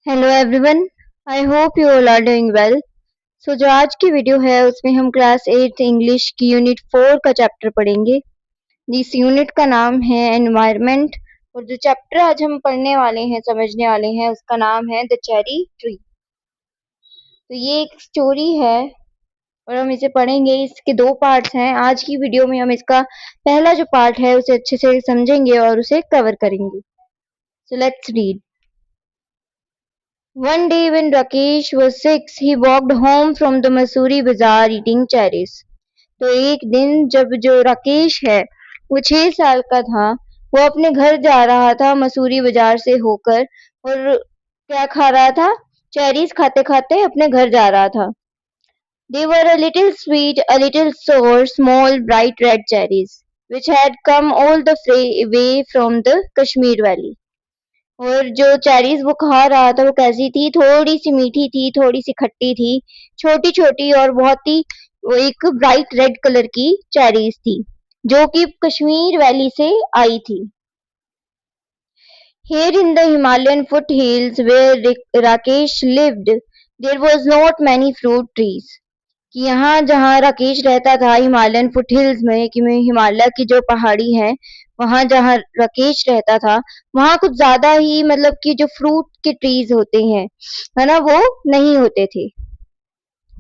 Hello everyone. I hope you all are doing well. जो आज की वीडियो है उसमें हम क्लास 8 इंग्लिश की यूनिट 4 का चैप्टर पढ़ेंगे। इस यूनिट का नाम है एनवायरनमेंट और जो चैप्टर आज हम पढ़ने वाले हैं समझने वाले हैं उसका नाम है द चेरी ट्री। तो ये एक स्टोरी है और हम इसे पढ़ेंगे। इसके दो पार्ट्स हैं। आज की वीडियो में हम इसका पहला जो पार्ट है उसे अच्छे से समझेंगे और उसे कवर करेंगे। So let's read. One day when Rakesh was 6, he walked home from the Mussoorie bazaar eating cherries. तो एक दिन जब जो राकेश है वो 6 साल का था, वो अपने घर जा रहा था मसूरी बाजार से होकर और क्या खा रहा था? चेरीज खाते खाते अपने घर जा रहा था। They were a little sweet, a little sour, small, bright red cherries, which had come all the way from the Kashmir Valley. और जो चेरीज वो खा रहा था वो कैसी थी? थोड़ी सी मीठी थी, थोड़ी सी खट्टी थी, छोटी छोटी और बहुत ही वो एक ब्राइट रेड कलर की चेरीज थी जो कि कश्मीर वैली से आई थी। Here in the Himalayan foothills where Rakesh lived, there was not many fruit trees. कि यहाँ जहाँ राकेश रहता था हिमालयन फुटहिल्स में, कि में हिमालय की जो पहाड़ी है वहां जहाँ राकेश रहता था वहां कुछ ज्यादा ही मतलब कि जो फ्रूट के ट्रीज होते हैं है ना वो नहीं होते थे।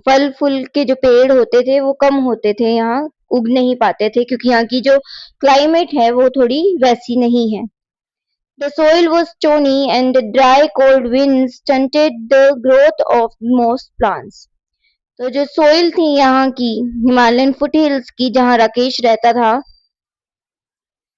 फल फूल के जो पेड़ होते थे वो कम होते थे, यहाँ उग नहीं पाते थे क्योंकि यहाँ की जो क्लाइमेट है वो थोड़ी वैसी नहीं है। The soil was stony and the dry cold winds stunted the growth of most plants. तो जो सोइल थी यहाँ की हिमालयन फुटहिल्स की जहाँ राकेश रहता था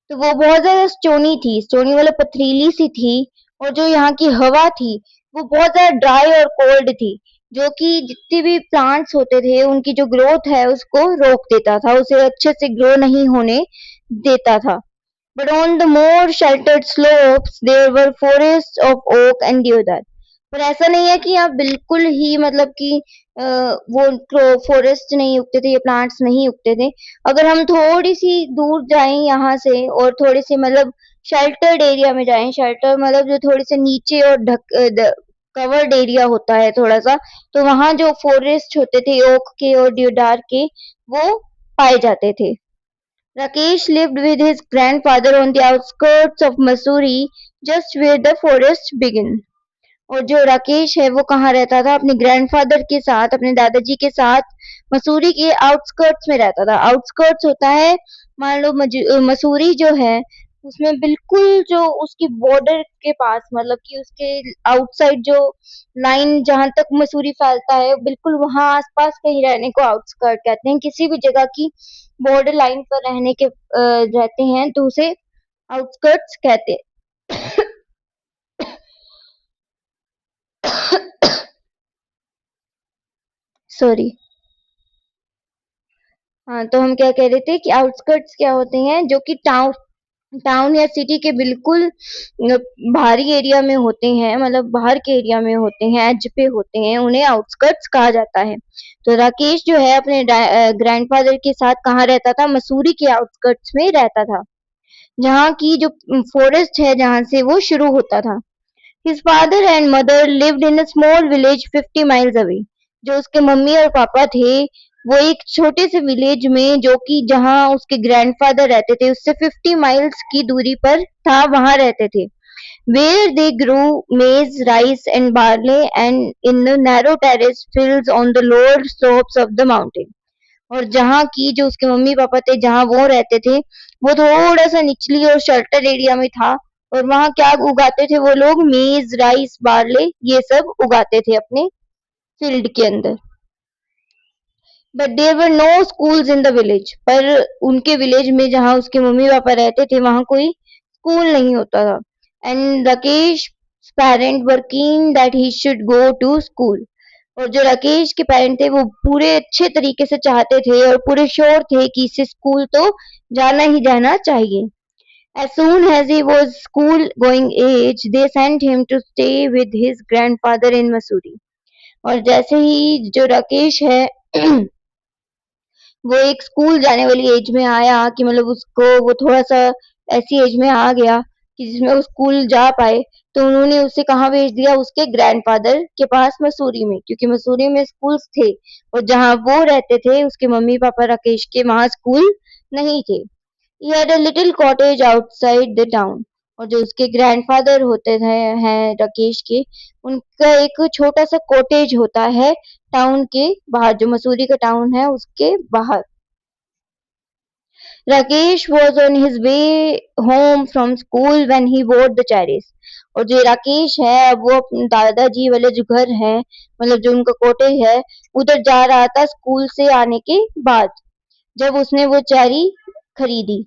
तो वो बहुत ज्यादा स्टोनी थी, स्टोनी वाला पथरीली सी थी। और जो यहाँ की हवा थी वो बहुत ज्यादा ड्राई और कोल्ड थी जो कि जितने भी प्लांट्स होते थे उनकी जो ग्रोथ है उसको रोक देता था, उसे अच्छे से ग्रो नहीं होने देता था। But on the more sheltered slopes there were forests of oak and deodar. पर ऐसा नहीं है कि यहाँ बिल्कुल ही मतलब कि वो फॉरेस्ट नहीं उगते थे, ये प्लांट्स नहीं उगते थे। अगर हम थोड़ी सी दूर जाएं यहाँ से और थोड़े से मतलब शेल्टर्ड एरिया में जाएं, शेल्टर मतलब जो थोड़े से नीचे और कवर्ड एरिया होता है थोड़ा सा, तो वहां जो फॉरेस्ट होते थे ओक के और deodar के वो पाए जाते थे। Rakesh lived with his grandfather on the outskirts of Mussoorie, just where the forest began. और जो राकेश है वो कहाँ रहता था? अपने ग्रैंडफादर के साथ, अपने दादाजी के साथ मसूरी के आउटस्कर्ट्स में रहता था। आउटस्कर्ट्स होता है मान लो मसूरी जो है उसमें बिल्कुल जो उसकी बॉर्डर के पास मतलब कि उसके आउटसाइड जो लाइन जहां तक मसूरी फैलता है बिल्कुल वहां आसपास कहीं रहने को आउटस्कर्ट कहते हैं। किसी भी जगह की बॉर्डर लाइन पर रहने के रहते हैं तो उसे आउटस्कर्ट्स कहते हैं। सॉरी। हाँ, तो हम क्या कह रहे थे कि आउटस्कर्ट्स क्या होते हैं? जो कि टाउन टाउन या सिटी के बिल्कुल बाहरी एरिया में होते हैं, मतलब बाहर के एरिया में होते हैं, एज पे होते हैं, उन्हें आउटस्कर्ट्स कहा जाता है। तो राकेश जो है अपने ग्रैंडफादर के साथ कहाँ रहता था? मसूरी के आउटस्कर्ट्स में रहता था, जहाँ की जो फॉरेस्ट है जहाँ से वो शुरू होता था। His father and mother lived in a small village 50 miles away. जो उसके मम्मी और पापा थे वो एक छोटे से विलेज में जो कि जहाँ उसके ग्रैंडफादर रहते थे उससे 50 माइल्स की दूरी पर था, वहां रहते थे। Where they grew maize, rice and barley and in the narrow terrace fields on the lower slopes of the mountain. और जहाँ की जो उसके मम्मी पापा थे जहाँ वो रहते थे वो थोड़ा सा निचली और शेल्टर एरिया में था। और वहाँ क्या उगाते थे वो लोग? मेज, राइस, बार्ले ये सब उगाते थे अपने फील्ड के अंदर। But there were no schools in the village. पर उनके विलेज में जहाँ उसके मम्मी पापा रहते थे वहां कोई स्कूल नहीं होता था। And Rakesh parent were keen that he should go to school. और जो राकेश के पेरेंट थे वो पूरे अच्छे तरीके से चाहते थे और पूरे श्योर थे कि इसे स्कूल तो जाना ही जाना चाहिए। As soon as he was school going age, they sent him to stay with his grandfather in Mussoorie. और जैसे ही जो राकेश है वो एक स्कूल जाने वाली एज में आया कि मतलब उसको वो थोड़ा सा ऐसी एज में आ गया कि जिसमें वो स्कूल जा पाए, तो उन्होंने उसे कहाँ भेज दिया, उसके ग्रैंडफादर के पास मसूरी में, क्योंकि मसूरी में स्कूल्स थे और जहाँ वो रहते थे उसके मम्मी पापा राकेश के वहाँ स्कूल नहीं थे। He had a little cottage outside the town। और जो उसके ग्रैंडफादर होते थे हैं राकेश के, उनका एक छोटा सा कॉटेज होता है टाउन के बाहर, जो मसूरी का टाउन है उसके बाहर। Rakesh was on his way home from school when he bought the cherries। और जो राकेश है अब वो अपने दादाजी वाले जो घर है, मतलब जो उनका कॉटेज है, उधर जा रहा था स्कूल से आने के बाद, जब उसने वो चेरी खरीदी।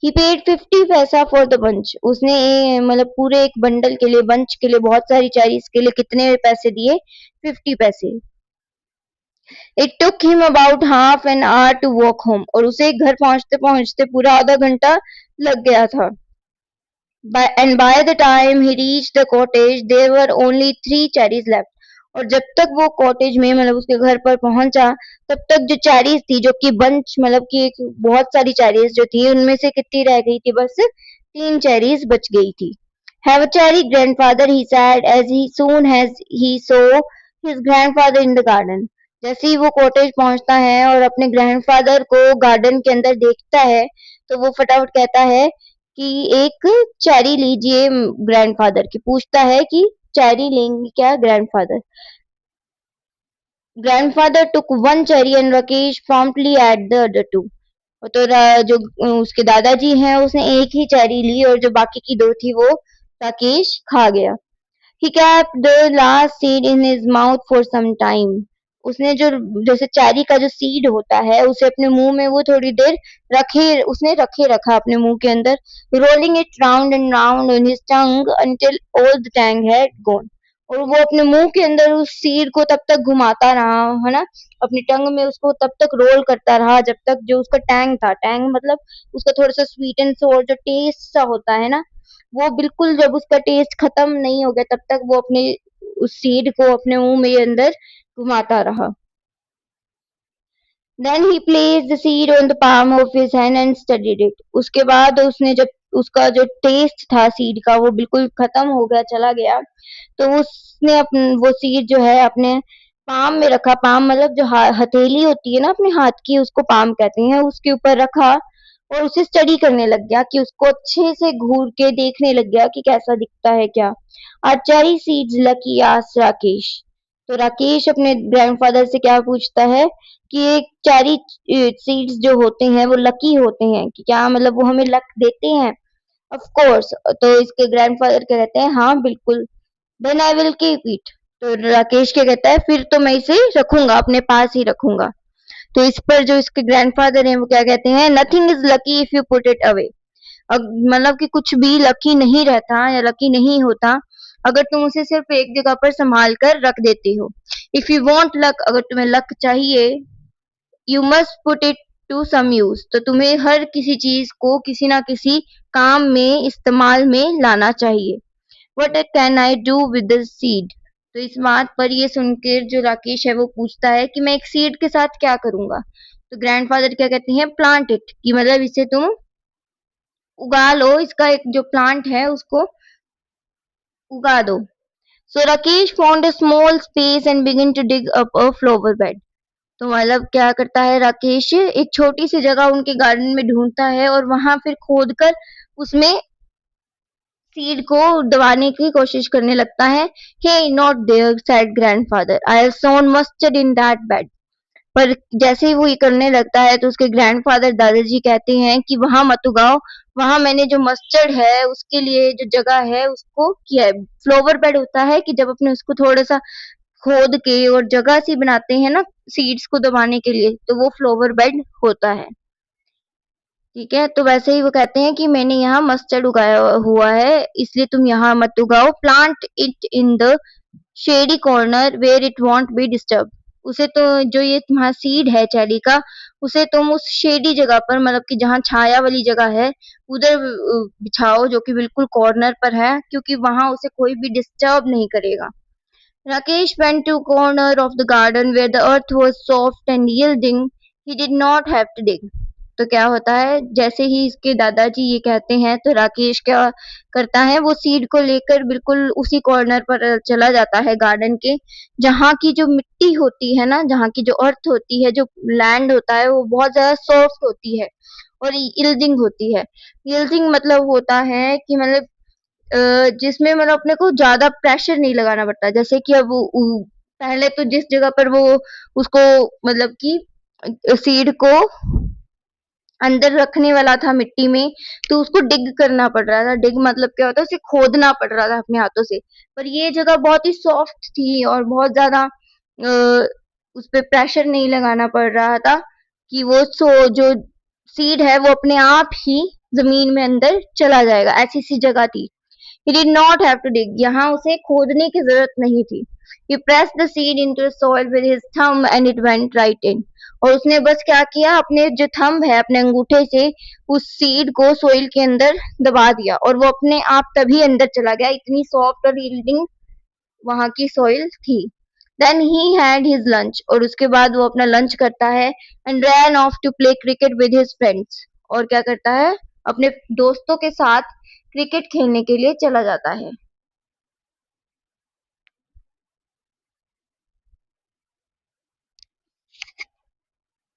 ही पेड 50 पैसा फॉर द बंच। उसने मतलब पूरे एक बंडल के लिए, बंच के लिए, बहुत सारी चेरीज के लिए कितने पैसे दिए? 50 पैसे। It took him about half an hour to walk home. और उसे घर पहुंचते पहुंचते पूरा आधा घंटा लग गया था। And by the time he reached the cottage, there were only 3 cherries left। और जब तक वो कॉटेज में, मतलब उसके घर पर पहुंचा, तब तक जो चेरीज थी, जो कि बंच, मतलब कि एक बहुत सारी चेरीज जो थी, उनमें से कितनी रह गई थी? बस 3 चेरीज बच गई थी। Have a cherry, grandfather, he said as he soon as he saw his grandfather in the garden। जैसे ही वो कॉटेज पहुंचता है और अपने ग्रैंडफादर को गार्डन के अंदर देखता है, तो वो फटाफट कहता है कि एक चेरी लीजिए ग्रैंडफादर की। पूछता है कि चेरी लेंगे क्या grandfather? Grandfather took one cherry and Rakesh promptly ate the other two. तो जो उसके दादाजी हैं उसने एक ही चेरी ली और जो बाकी की 2 थी वो राकेश खा गया। He kept the last seed in his mouth for some time। उसने जो, जैसे चेरी का जो सीड होता है, उसे अपने मुंह में वो थोड़ी देर उसने रखे रखा अपने मुंह के अंदर। Rolling it round and round on his tongue until all the tang had gone। और वो अपने मुंह के अंदर उस सीड को तब तक घुमाता रहा, है ना, अपनी टंग में उसको तब तक रोल करता रहा जब तक जो उसका टैंग था, टैंग मतलब उसका थोड़ा सा स्वीट एंड सोर जो टेस्ट सा होता है ना, वो बिल्कुल जब उसका टेस्ट खत्म नहीं हो गया तब तक वो अपने उस सीड को अपने मुंह में अंदर घुमाता रहा। Then he placed the seed on the palm of his hand and studied it। उसके बाद उसने जब उसका जो टेस्ट था सीड का वो बिल्कुल खत्म हो गया, चला गया, तो उसने वो सीड जो है अपने पाम में रखा। पाम मतलब जो हथेली होती है ना अपने हाथ की, उसको पाम कहते हैं, उसके ऊपर रखा और उसे स्टडी करने लग गया, कि उसको अच्छे से घूर के देखने लग गया कि कैसा दिखता है क्या। आचारी सीड्स लकी आस्क्ड राकेश। तो राकेश अपने ग्रैंडफादर से क्या पूछता है कि एक चेरी सीड्स जो होते हैं वो लकी होते हैं कि क्या, मतलब वो हमें लक देते हैं? Of course. तो इसके ग्रैंडफादर क्या कहते हैं? हाँ बिल्कुल। Then I will keep it. तो राकेश क्या कहता है? फिर तो मैं इसे रखूंगा, अपने पास ही रखूंगा। तो इस पर जो इसके ग्रैंडफादर हैं वो क्या कहते हैं? Nothing is lucky if you put it away. मतलब कि कुछ भी लकी नहीं रहता या लकी नहीं होता अगर तुम उसे सिर्फ एक जगह पर संभाल कर रख देते हो। इफ यू वांट लक, अगर तुम्हें लक चाहिए, you must put it to some use. तो तुम्हें हर किसी चीज को किसी ना किसी काम में, इस्तेमाल में लाना चाहिए। What can I do with the seed? तो इस बात पर ये सुनकर जो राकेश है वो पूछता है कि मैं एक सीड के साथ क्या करूंगा? तो ग्रैंडफादर क्या कहते हैं? प्लांट इट, कि मतलब इसे तुम उगा लो, इसका एक जो प्लांट है उसको उगा दो। So Rakesh found a small space and begin to dig up a flower bed. तो मतलब क्या करता है राकेश? एक छोटी सी जगह उनके गार्डन में ढूंढता है और वहां फिर खोद कर उसमें सीड को दबाने की कोशिश करने लगता है। Hey not there said grandfather, I have sown mustard in that bed. पर जैसे ही वो ये करने लगता है तो उसके ग्रैंडफादर दादाजी कहते हैं कि वहां मत उगाओ, वहां मैंने जो मस्टर्ड है उसके लिए जो जगह है उसको किया है। फ्लावर बेड होता है कि जब अपने उसको थोड़ा सा खोद के और जगह सी बनाते हैं ना सीड्स को दबाने के लिए, तो वो फ्लावर बेड होता है। ठीक है, तो वैसे ही वो कहते हैं कि मैंने यहाँ मस्टर्ड उगाया हुआ है, इसलिए तुम यहाँ मत उगाओ। Plant it in the shady corner where it won't be disturb. उसे तो, जो ये तुम्हारा सीड है चेरी का, उसे तुम उस शेडी जगह पर, मतलब कि जहाँ छाया वाली जगह है, उधर बिछाओ, जो कि बिल्कुल कॉर्नर पर है, क्योंकि वहां उसे कोई भी डिस्टर्ब नहीं करेगा। Rakesh went to corner of the garden where the earth was soft and yielding. He did not have to dig। तो क्या होता है, जैसे ही इसके दादाजी ये कहते हैं तो राकेश क्या करता है, वो सीड को लेकर बिल्कुल उसी कॉर्नर पर चला जाता है गार्डन के, जहाँ की जो मिट्टी होती है ना, जहाँ की जो अर्थ होती है, जो लैंड होता है, वो बहुत ज्यादा सॉफ्ट होती है और यील्डिंग होती है। यील्डिंग मतलब होता है कि मतलब जिसमें मतलब अपने को ज्यादा प्रेशर नहीं लगाना पड़ता। जैसे कि अब पहले तो जिस जगह पर वो उसको मतलब कि सीड को अंदर रखने वाला था मिट्टी में, तो उसको डिग करना पड़ रहा था। डिग मतलब क्या होता है, उसे खोदना पड़ रहा था अपने हाथों से। पर ये जगह बहुत ही सॉफ्ट थी और बहुत ज्यादा उस पे प्रेशर नहीं लगाना पड़ रहा था कि वो जो सीड है वो अपने आप ही जमीन में अंदर चला जाएगा, ऐसी सी जगह थी। He did not have to dig. यहाँ उसे खोदने की जरूरत नहीं थी। He pressed the seed into the soil with his thumb and it went right in. और उसने बस क्या किया, अपने जो थंब है, अपने अंगूठे से उस सीड को सोइल के अंदर दबा दिया और वो अपने आप तभी अंदर चला गया। इतनी सॉफ्ट और यील्डिंग वहां की सोइल थी। Then he had his lunch और उसके बाद वो अपना लंच करता है and ran off to play cricket with his friends। और क्या करता है, अपने दोस्तों के साथ क्रिकेट खेलने के लिए चला जाता है।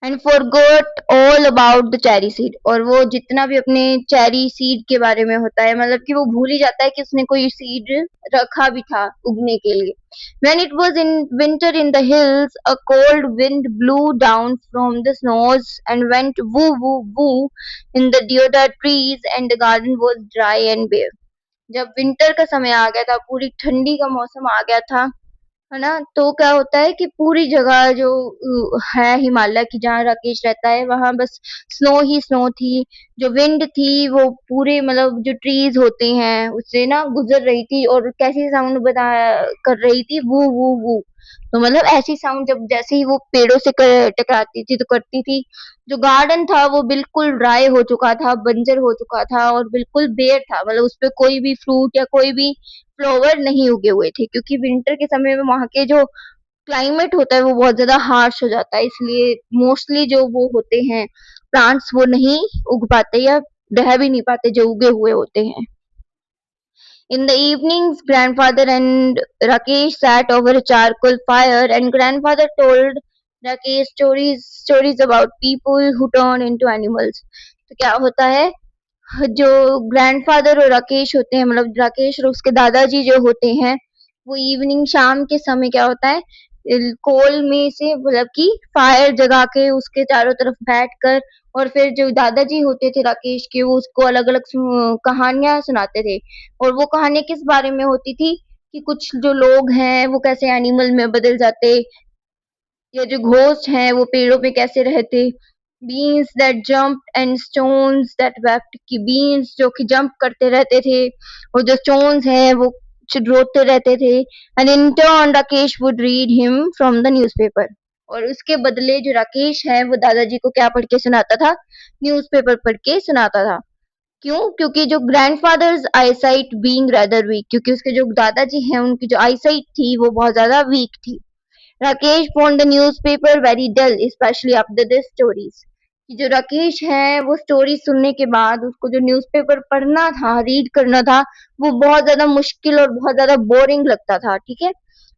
And forgot all about the cherry seed. और वो जितना भी अपने चेरी सीड के बारे में होता है, मतलब कि वो भूल ही जाता है कि उसने कोई सीड रखा भी था उगने के लिए। When it was in winter in the hills, a cold wind blew down from the snows and went woo woo woo in the deodar trees and the garden was dry and bare। जब winter का समय आ गया था, पूरी ठंडी का मौसम आ गया था, है ना, तो क्या होता है कि पूरी जगह जो है हिमालय की, जहाँ राकेश रहता है, वहां बस स्नो ही स्नो थी। जो विंड थी वो पूरे मतलब जो ट्रीज होते हैं उससे ना गुजर रही थी और कैसी साउंड बता कर रही थी, वू वू वू। तो मतलब ऐसी साउंड जब जैसे ही वो पेड़ों से टकराती थी तो करती थी। जो गार्डन था वो बिल्कुल ड्राई हो चुका था, बंजर हो चुका था और बिल्कुल बेर था, मतलब उस पे कोई भी फ्रूट या कोई भी फ्लावर नहीं उगे हुए थे, क्योंकि विंटर के समय में वहां के जो क्लाइमेट होता है वो बहुत ज्यादा हार्श हो जाता है, इसलिए मोस्टली जो वो होते हैं प्लांट्स वो नहीं उग पाते या रह भी नहीं पाते जो उगे हुए होते हैं। In the evenings, grandfather and Rakesh sat over a charcoal fire, and grandfather told Rakesh stories about people who turn into animals। तो क्या होता है, जो ग्रैंडफादर और राकेश होते हैं, मतलब राकेश और उसके दादाजी जो होते हैं, वो इवनिंग शाम के समय क्या होता है, कोल में से मतलब कि फायर जगा के उसके चारों तरफ बैठकर और फिर जो दादाजी होते थे राकेश के, वो उसको अलग अलग कहानियां सुनाते थे। और वो कहानी किस बारे में होती थी कि कुछ जो लोग हैं वो कैसे एनिमल में बदल जाते, या जो घोस्ट हैं वो पेड़ों पे कैसे रहते, beans that jump and stones that wept, की बीन्स जो कि जंप करते रहते थे और जो स्टोन्स हैं वो रोते रहते थे। And in turn Rakesh would read him from the newspaper. और उसके बदले जो राकेश है वो दादाजी को क्या पढ़ के सुनाता था, न्यूज़पेपर पढ़ के सुनाता था। क्यों? क्योंकि जो grandfather's eyesight being rather weak, क्योंकि उसके जो दादाजी हैं उनकी जो आईसाइट थी वो बहुत ज्यादा वीक थी। Rakesh found the newspaper very dull, especially after the stories। कि जो राकेश है वो स्टोरी सुनने के बाद उसको जो न्यूज़पेपर पढ़ना था, रीड करना था, वो बहुत ज्यादा मुश्किल और बहुत ज्यादा बोरिंग लगता था, ठीक है।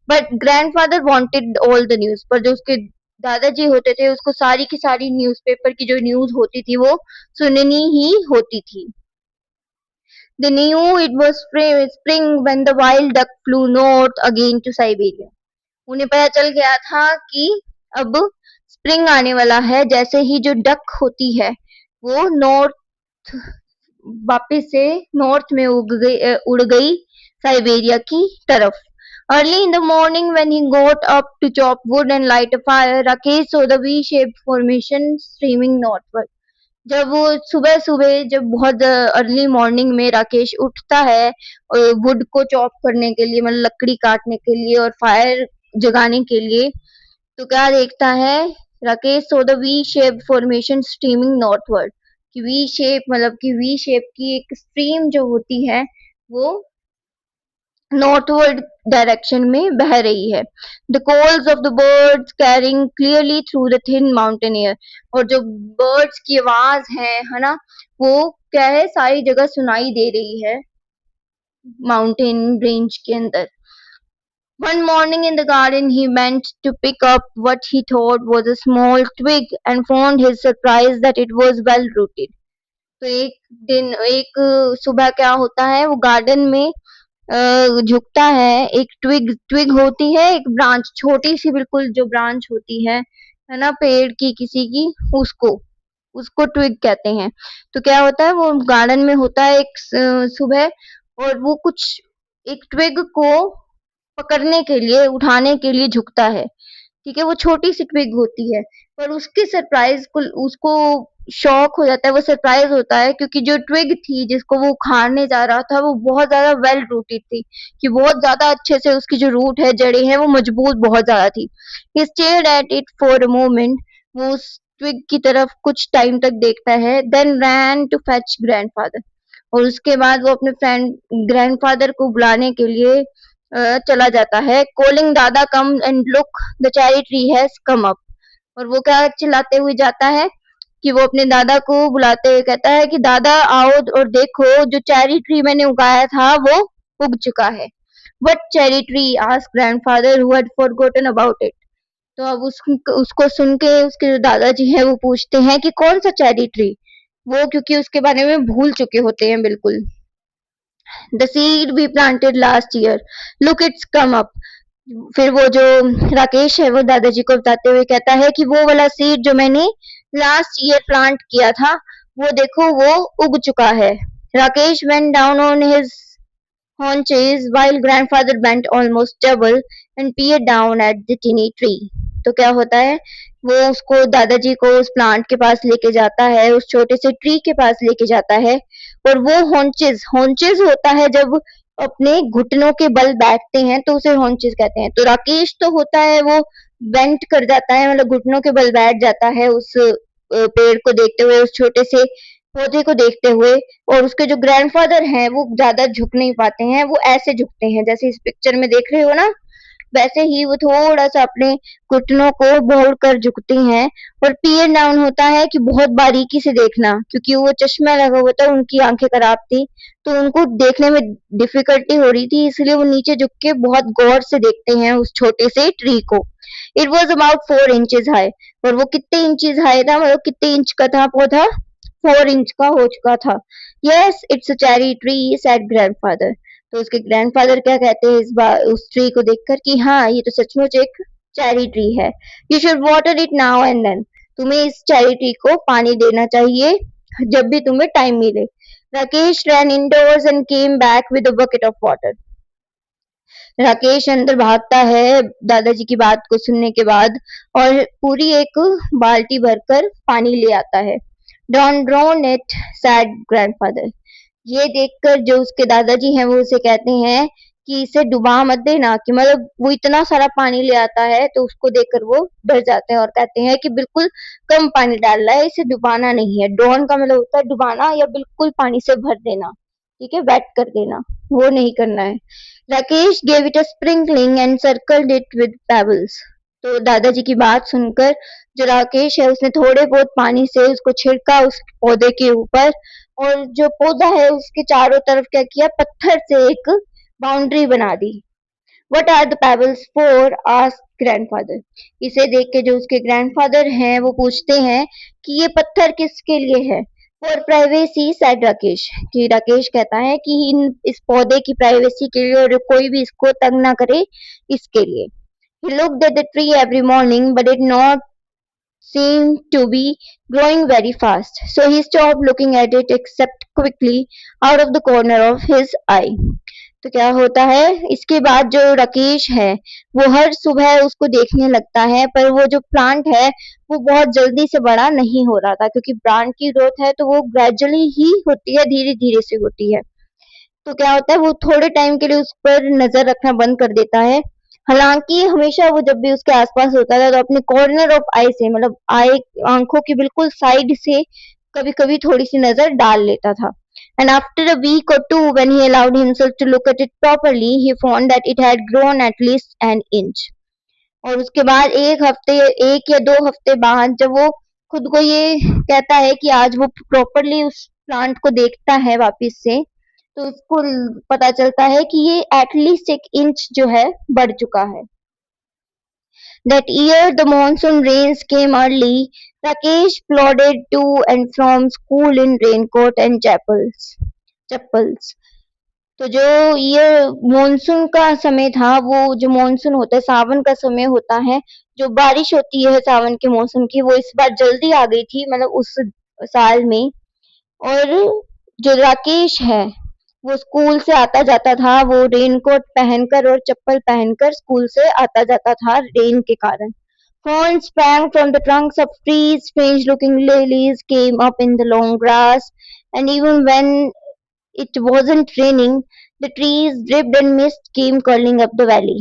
But grandfather wanted all the news. पर जो उसके दादाजी होते थे उसको सारी की सारी न्यूज़पेपर की जो न्यूज होती थी वो सुननी ही होती थी। They knew it was spring when the wild duck flew north again to Siberia। उन्हें पता चल गया था कि अब स्प्रिंग आने वाला है, जैसे ही जो डक होती है वो नॉर्थ वापस से नॉर्थ में उड़ गई साइबेरिया की तरफ। Early in the morning when he got up to chop wood and light a fire, Rakesh saw the V-shaped formation streaming northward। जब वो सुबह सुबह जब बहुत अर्ली मॉर्निंग में राकेश उठता है वुड को चॉप करने के लिए, मतलब लकड़ी काटने के लिए और फायर जगाने के लिए, तो क्या देखता है, Rakesh so the V shape formation streaming northward. कि वी शेप मतलब कि वी शेप की एक स्ट्रीम जो होती है वो नॉर्थवर्ड डायरेक्शन में बह रही है। The calls of the birds carrying clearly through the thin mountain air, और जो बर्ड्स की आवाज है ना, वो क्या है, सारी जगह सुनाई दे रही है माउंटेन रेंज के अंदर। One morning in the garden he went to pick up what he thought was a small twig and found his surprise that it was well rooted. तो एक सुबह क्या होता है, वो गार्डन में झुकता है। एक ट्विग होती है, एक ब्रांच, छोटी सी बिल्कुल जो ब्रांच होती है ना, पेड़ की किसी की, उसको उसको ट्विग कहते हैं। तो क्या होता है, वो गार्डन में होता है एक सुबह, और वो कुछ एक ट्विग को पकड़ने के लिए, उठाने के लिए झुकता है। ठीक है, वो छोटी सी ट्विग होती है, पर उसके सरप्राइज को, उसको शॉक हो जाता है, वो सरप्राइज होता है, क्योंकि जो ट्विग थी जिसको वो उखाड़ने जा रहा था, वो बहुत ज्यादा वेल रूटेड थी, कि बहुत ज्यादा अच्छे से उसकी जो रूट है, जड़ें हैं, वो मजबूत बहुत ज्यादा थी। He stared at it for a moment, वो उस ट्विग की तरफ कुछ टाइम तक देखता है, then ran to fetch grandfather, और उसके बाद वो अपने फ्रेंड ग्रैंडफादर को बुलाने के लिए चला जाता है। कॉलिंग दादा come and look, the cherry tree has come up, और वो क्या चिल्लाते हुए जाता है कि वो अपने दादा को बुलाते हुए कहता है कि दादा आओ और देखो, जो चेरी ट्री मैंने उगाया था वो उग चुका है। What cherry tree? asked grandfather who had forgotten about it. तो अब उसको सुन के उसके जो दादाजी हैं वो पूछते हैं कि कौन सा चेरी ट्री, वो क्योंकि उसके बारे में भूल चुके होते हैं बिल्कुल। The seed we planted last year, look it's come up. फिर वो जो राकेश है वो दादाजी को बताते हुए कहता है कि वो वाला सीड जो मैंने लास्ट ईयर प्लांट किया था, वो देखो वो उग चुका है। Rakesh went down on his haunches while grandfather bent almost double and peered down at the tiny tree. तो क्या होता है, वो उसको, दादाजी को उस प्लांट के पास लेके जाता है, उस छोटे से ट्री के पास लेके जाता है, और वो हॉन्चेस होता है जब अपने घुटनों के बल बैठते हैं तो उसे हॉन्चेस कहते हैं। तो राकेश तो होता है वो बेंट कर जाता है, मतलब घुटनों के बल बैठ जाता है उस पेड़ को देखते हुए, उस छोटे से पौधे को देखते हुए, और उसके जो ग्रैंडफादर हैं वो ज्यादा झुक नहीं पाते हैं, वो ऐसे झुकते हैं जैसे इस पिक्चर में देख रहे हो ना, वैसे ही वो थोड़ा सा अपने घुटनों को मोड़ कर झुकते हैं। और पियर डाउन होता है कि बहुत बारीकी से देखना, क्योंकि वो चश्मा लगा हुआ था, उनकी आंखें खराब थी, तो उनको देखने में डिफिकल्टी हो रही थी, इसलिए वो नीचे झुक के बहुत गौर से देखते हैं उस छोटे से ट्री को। It was about 4 inches high, और वो कितने इंचेस हाई था, मतलब कितने इंच का था पौधा, 4 इंच का हो चुका था। Yes it's a cherry tree, said grandfather. तो उसके ग्रैंडफादर क्या कहते हैं इस बार उस ट्री को देखकर कि हाँ, ये तो सचमुच एक चेरी ट्री है। You should water it now and then, तुम्हें इस चेरी ट्री को पानी देना चाहिए जब भी तुम्हें टाइम मिले। Rakesh ran indoors and came back with a bucket of water. Rakesh अंदर भागता है दादाजी की बात को सुनने के बाद, और पूरी एक बाल्टी भरकर पानी ले आता है। Don't drown it, said grandfather. ये देखकर जो उसके दादाजी हैं वो उसे कहते हैं कि इसे डुबा मत देना, कि मतलब वो इतना सारा पानी ले आता है, तो उसको देखकर वो डर जाते हैं और कहते हैं कि बिल्कुल कम पानी डाल रहा है, इसे डुबाना नहीं है। ड्रोन का मतलब होता है डुबाना या बिल्कुल पानी से भर देना, ठीक है, वेट कर देना, वो नहीं करना है। Rakesh gave it a sprinkling and circled it with pebbles. तो दादाजी की बात सुनकर जो राकेश है उसने थोड़े बहुत पानी से उसको छिड़का उस पौधे के ऊपर, और जो पौधा है उसके चारों तरफ क्या किया, पत्थर से एक बाउंड्री बना दी। What are the pebbles for? asked grandfather. इसे देख के जो उसके ग्रैंडफादर हैं वो पूछते हैं कि ये पत्थर किसके लिए है। For privacy, said राकेश, कि राकेश कहता है कि इस पौधे की प्राइवेसी के लिए, और कोई भी इसको तंग ना करे, इसके लिए। He looked at the tree every morning, but it not seemed to be growing very fast, so he stopped looking at it except quickly out of the corner of his eye. तो क्या होता है, इसके बाद जो राकेश है वो हर सुबह उसको देखने लगता है, पर वो जो प्लांट है वो बहुत जल्दी से बड़ा नहीं हो रहा था, क्योंकि प्लांट की ग्रोथ है तो वो ग्रेजुअली ही होती है, धीरे धीरे से होती है। तो क्या होता है, वो थोड़े टाइम के लिए उस पर नजर रखना बंद कर देता है। हालांकि हमेशा वो जब भी उसके आसपास होता था तो अपने कॉर्नर ऑफ आई से, मतलब आई, आंखों की बिल्कुल साइड से कभी कभी थोड़ी सी नजर डाल लेता था। And after a week or two, when he allowed himself to look at it properly, he found that it had grown at least an inch. और उसके बाद एक या 2 हफ्ते बाद जब वो खुद को ये कहता है कि आज वो प्रॉपरली उस प्लांट को देखता है वापस से, तो उसको पता चलता है कि ये एटलीस्ट 1 इंच जो है बढ़ चुका है. That year the monsoon rains came early. Rakesh plodded to and from school in raincoat and chappals. तो जो ये मॉनसून का समय था, वो जो मॉनसून होता है सावन का समय होता है, जो बारिश होती है सावन के मौसम की, वो इस बार जल्दी आ गई थी, मतलब उस साल में. और जो राकेश है वो स्कूल से आता जाता था, वो रेनकोट पहनकर और चप्पल पहनकर स्कूल से आता जाता था रेन के कारण. Ferns sprang from the trunks of trees, strange-looking lilies came up in the long grass, and even when it wasn't raining, the trees dripped and mist came curling up the valley.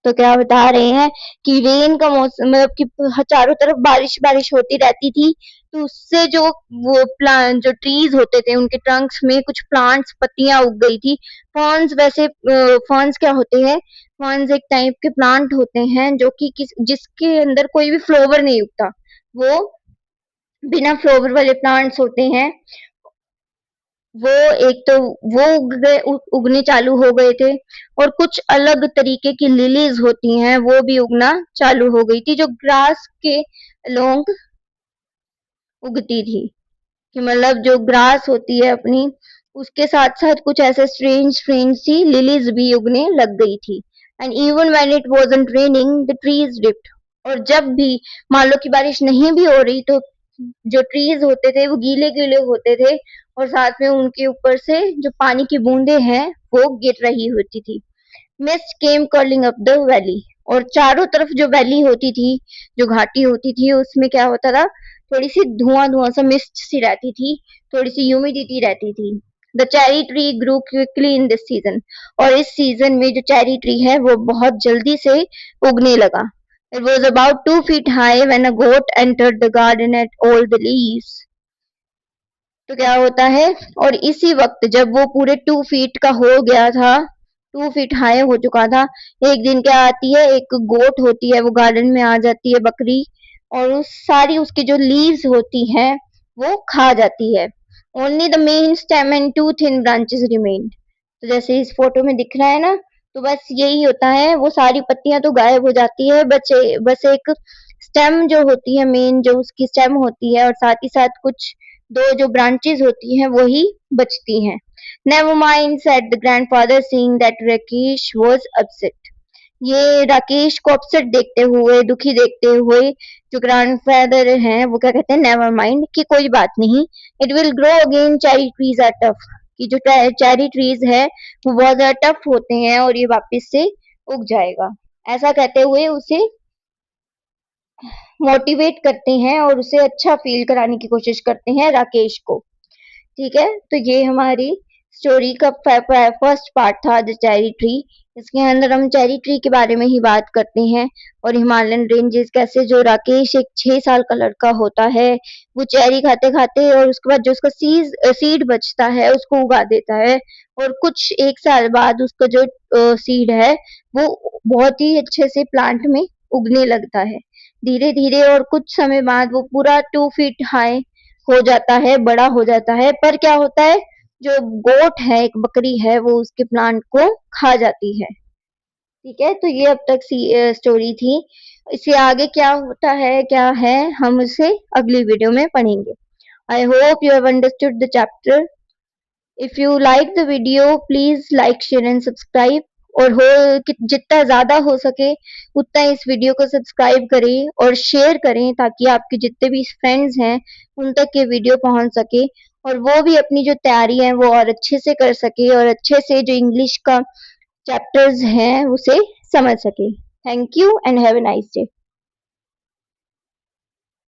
तो क्या बता रहे हैं कि rain का मौसम, मतलब कि चारों तरफ बारिश बारिश होती रहती थी, तो उससे जो वो प्लांट, जो ट्रीज होते थे, उनके ट्रंक्स में कुछ प्लांट्स, पत्तियां उग गई थी. फर्न्स क्या होते हैं? फर्न्स एक टाइप के प्लांट होते हैं जो कि जिसके अंदर कोई भी फ्लावर नहीं उगता, वो बिना फ्लावर वाले प्लांट्स होते हैं. वो एक तो वो उगने चालू हो गए थे, और कुछ अलग तरीके की लिलीज होती हैं, वो भी उगना चालू हो गई थी, जो ग्रास के अलोंग उगती थी. कि मतलब जो ग्रास होती है अपनी, उसके साथ साथ कुछ ऐसे स्ट्रेंज सी लिलीज भी उगने लग गई थी. And even when it wasn't raining the trees dripped. और जब भी मान लो कि बारिश नहीं भी हो रही, तो जो ट्रीज होते थे वो गीले गीले होते थे, और साथ में उनके ऊपर से जो पानी की बूंदे हैं वो गिर रही होती थी. Mist came curling up the valley. और चारों तरफ जो वैली होती थी, जो घाटी होती थी, उसमें क्या होता था, थोड़ी सी धुआं सा मिस्ट सी रहती थी, थोड़ी सी ह्यूमिडिटी रहती थी. The cherry tree grew quickly in this season. और इस सीजन में जो चेरी ट्री है वो बहुत जल्दी से उगने लगा. It was about 2 feet high when a goat entered the garden at all the leaves. तो क्या होता है, और इसी वक्त जब वो पूरे 2 फीट का हो गया था, 2 फीट हाई हो चुका था, एक दिन क्या आती है, एक गोट होती है, वो गार्डन में आ जाती है, बकरी, और उस सारी उसकी जो लीव्स होती हैं वो खा जाती है. Only the main stem and 2 thin branches remained. तो जैसे इस फोटो में दिख रहा है ना, तो बस यही होता है, वो सारी पत्तियां तो गायब हो जाती है, बस एक स्टेम जो होती है, मेन जो उसकी स्टेम होती है, और साथ ही साथ कुछ 2 जो ब्रांचेस होती हैं वही बचती हैं. Never mind, said the grandfather, seeing that Rakesh was upset. ये राकेश को अपसेट देखते हुए, दुखी देखते हुए, जो ग्रैंडफादर हैं वो क्या कहते हैं, नेवर माइंड, कि कोई बात नहीं, it will grow again, cherry trees are tough. कि जो चेरी ट्रीज है वो बहुत ज्यादा टफ होते हैं और ये वापस से उग जाएगा. ऐसा कहते हुए उसे मोटिवेट करते हैं और उसे अच्छा फील कराने की कोशिश करते हैं राकेश को. ठीक है, तो ये हमारी स्टोरी का फर्स्ट पार्ट था, द चेरी ट्री. इसके अंदर हम चेरी ट्री के बारे में ही बात करते हैं, और हिमालयन रेंजेस कैसे जो राकेश एक 6 साल का लड़का होता है, वो चेरी खाते खाते और उसके बाद जो उसका सीड बचता है उसको उगा देता है, और कुछ 1 साल बाद उसका जो सीड है वो बहुत ही अच्छे से प्लांट में उगने लगता है धीरे धीरे, और कुछ समय बाद वो पूरा 2 फीट हाई हो जाता है, बड़ा हो जाता है. पर क्या होता है, जो गोट है, एक बकरी है, वो उसके प्लांट को खा जाती है. ठीक है, तो ये अब तक स्टोरी थी. इससे आगे क्या होता है, क्या है, हम उसे अगली वीडियो में पढ़ेंगे. आई hope you have understood the chapter. If you like the video, please like, share and subscribe. और जितना ज्यादा हो सके उतना इस वीडियो को सब्सक्राइब करें और शेयर करें, ताकि आपके जितने भी फ्रेंड्स हैं उन तक ये वीडियो पहुंच सके, और वो भी अपनी जो तैयारी है वो और अच्छे से कर सके, और अच्छे से जो इंग्लिश का चैप्टर्स हैं उसे समझ सके. Thank you and have a nice day.